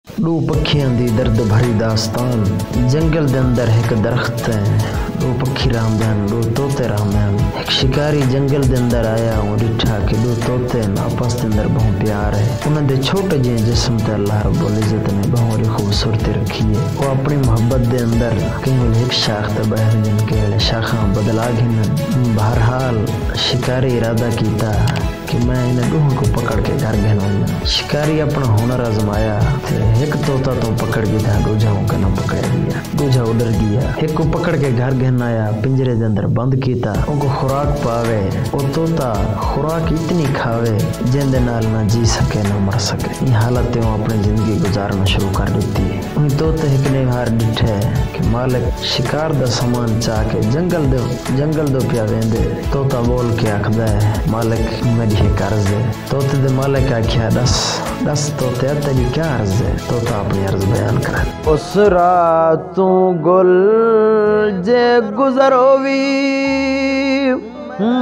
दो पखियां दी दर्द भरी दास्तान। जंगल दे अंदर एक दरख्त है, दो पक्षी रहंदे हैं, दो तोते रहंदे हैं। एक शिकारी जंगल दे अंदर आया और डिठा कि दो तोते आपस दे अंदर बहुत प्यार है। उन्हें दे छोटे जे जिस्म ते अल्लाह रब्बुल इज्जत ने बहुत खूबसूरती रखी है। वो अपनी मोहब्बत दे अंदर कहीं एक शाख ते बहर जिनके शाखा बदला घिन। बहरहाल शिकारी इरादा किया कि मैं इन्हें दोनों को पकड़ के घर घेना। शिकारी अपना हुनर आजमाया, एक तोता तो पकड़ के था, दूजा का ना पकड़ दिया, दूजा उधर गया। एक को पकड़ के घर घेनाया, पिंजरे के अंदर बंद किया, उनको खुराक पावे। वो तोता खुराक इतनी खावे जिंदे नाल ना जी सके ना मर सके। ये हालत वो अपनी जिंदगी गुजारना शुरू कर देती है। उन तोते एक ने हार डिठे कि मालिक शिकार दा सामान चाह के जंगल दो पिया वेंदे। तोता बोल के आखदा है, मालिक मेरी एक अर्ज है। तोते दे मालिक आख्या, दस तोते तेरी क्या अर्ज है? तोता अपनी अर्ज बयान कर। उस रातों गुल जे गुजरोवी,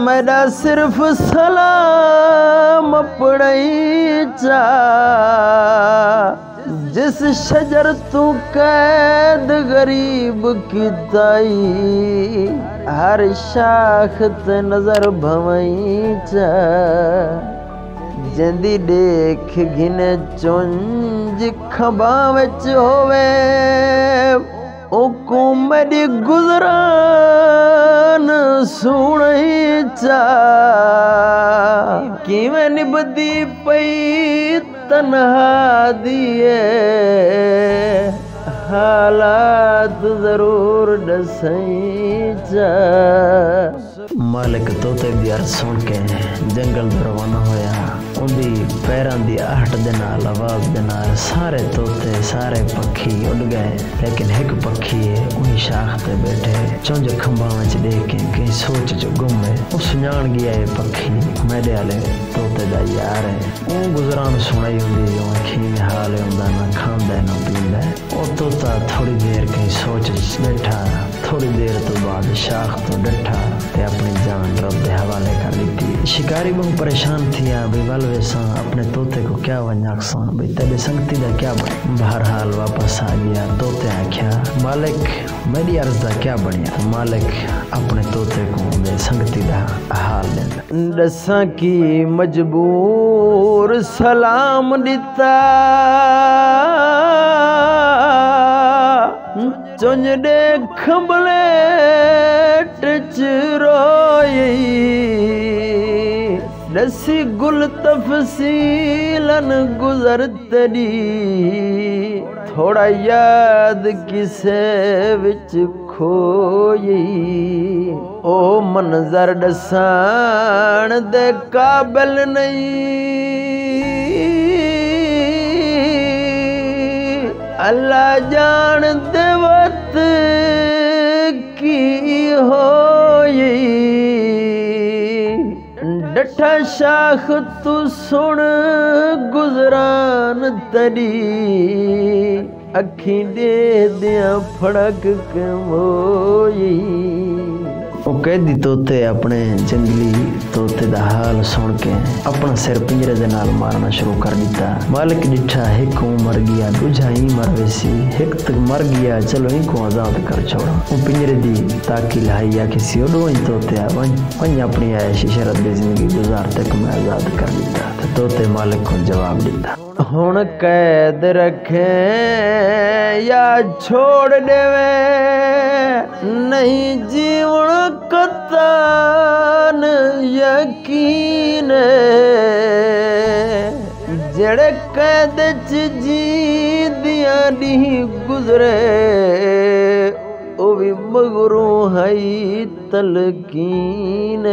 मेरा सिर्फ सलाम पड़ई चा। जिस शजर तू कैद गरीब की ताई, हर शाख ते नजर भवई चा। जंदी देख घिने चुंज खबा विच होवे, ओको मेरी गुजरान सुनई चा। किवें निभदी पई तन्हा दिए, हालात जरूर दसई चा। मालिक तोते दी अर्ज सुन के जंगल तो रवाना होया। उनकी पैरों की आहट दे नाल, आवाज दे नाल सारे तोते सारे पक्षी उड़ गए। लेकिन एक पक्षी है उन्हीं शाख ते बैठे चुंझ खंभा विच देख के कहीं सोच च गुम है। वो सुञाण गया है पक्षी मेरे वाले तोते दा यार है। वो गुजरान सुनाई होंदी जो अखी हाल होंदा, ना खांदा ना पींदा। वो तोता थोड़ी देर कहीं सोच बैठा, थोड़ी देर तो बाद शाख तो डठा ते अपनी जान रब दे हवाले कर दी। शिकारी बहुत परेशान थिया भाई वाल वैसा अपने तोते को क्या वन्याकसा भाई तेरे संगती दा क्या बने। बहरहाल वापस आ गया। तोते आख्या, मालिक मेरी अर्ज दा क्या बनिया? मालिक अपने तोते को दे संगती दा हाल देंदा। दसा की मजबूर सलाम दिता, चुंझ दे खंबले टच रोई। दसी गुल तफसीलन गुजर तेरी, थोड़ा याद किसे विच खोई। ओ मंजर दसान दे काबिल नहीं, अल्लाह जान दे वक्त की होई। डठा शाख तू सुन गुजरान तरी, अखी दे दिया फड़क के मोई। वो कैदी तोते अपने जंगली तोते दा हाल सुन के अपना सिर पिंजरे दे नाल मारना शुरू कर दिता। मालिक डिठा एक को मर गया, दूजा ही मर वैसी, एक तक मर गया, चलो इनको आजाद कर छोड़ा। वो पिंजरे दी ताकि लाइया किसी और दो तोते वहीं अपनी आयशी शरत दे जिंदगी गुजार तक मैं आजाद कर दिता। तो तोते मालिक को जवाब दिता, हुण कैद रखे या छोड़ देवे, नहीं जीवन कतान यकीन। जड़े कैद च जी दिया दी गुजरे, ओ भी मगरों हई तलकीन।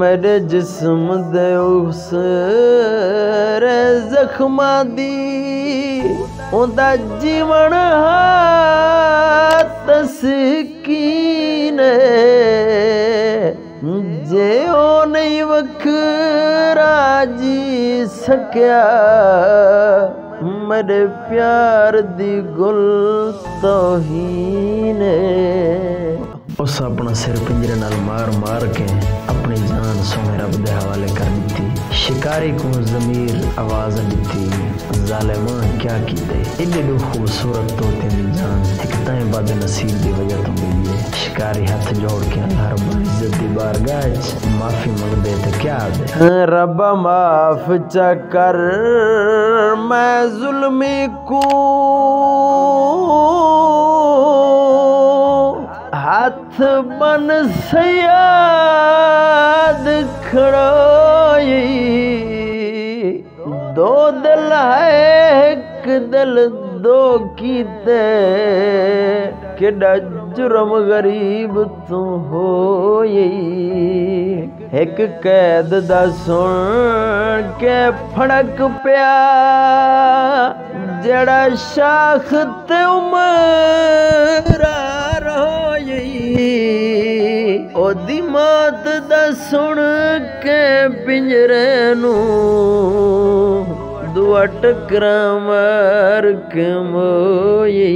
मेरे जिस्म दे उस जख्मा दी उदा जीवन तस्कीन। जे ओ नहीं वखरा जी सकिया, मेरे प्यार दी गुल तौहीन। उस अपना सिर पिंजरे नाल मार मार के अपनी जान सोने रब दे हवाले कर दी। शिकारी को ज़मीर आवाज़ दी ज़ालिमा क्या की दे एॾे खूबसूरत तोते दी जान एक ताएं बद नसीब दी वजह तो मिली है। शिकारी हाथ जोड़ के अल्लाह रब्बुल इज्जत दी बारगाह च माफी मंगदे ते क्या दे रब्बा माफ चकर मैं जुल्मी को हाथ बन सयाद खड़ोई दो दिल है एक दिल दो कीते केड़ा जुर्म गरीब तू होई एक कैद दा सुन के फड़क पिया जड़ा शाख ते उमरा ओदी मौत दा सुन के पिंजरे नू दुआ टकरा मार के मोई।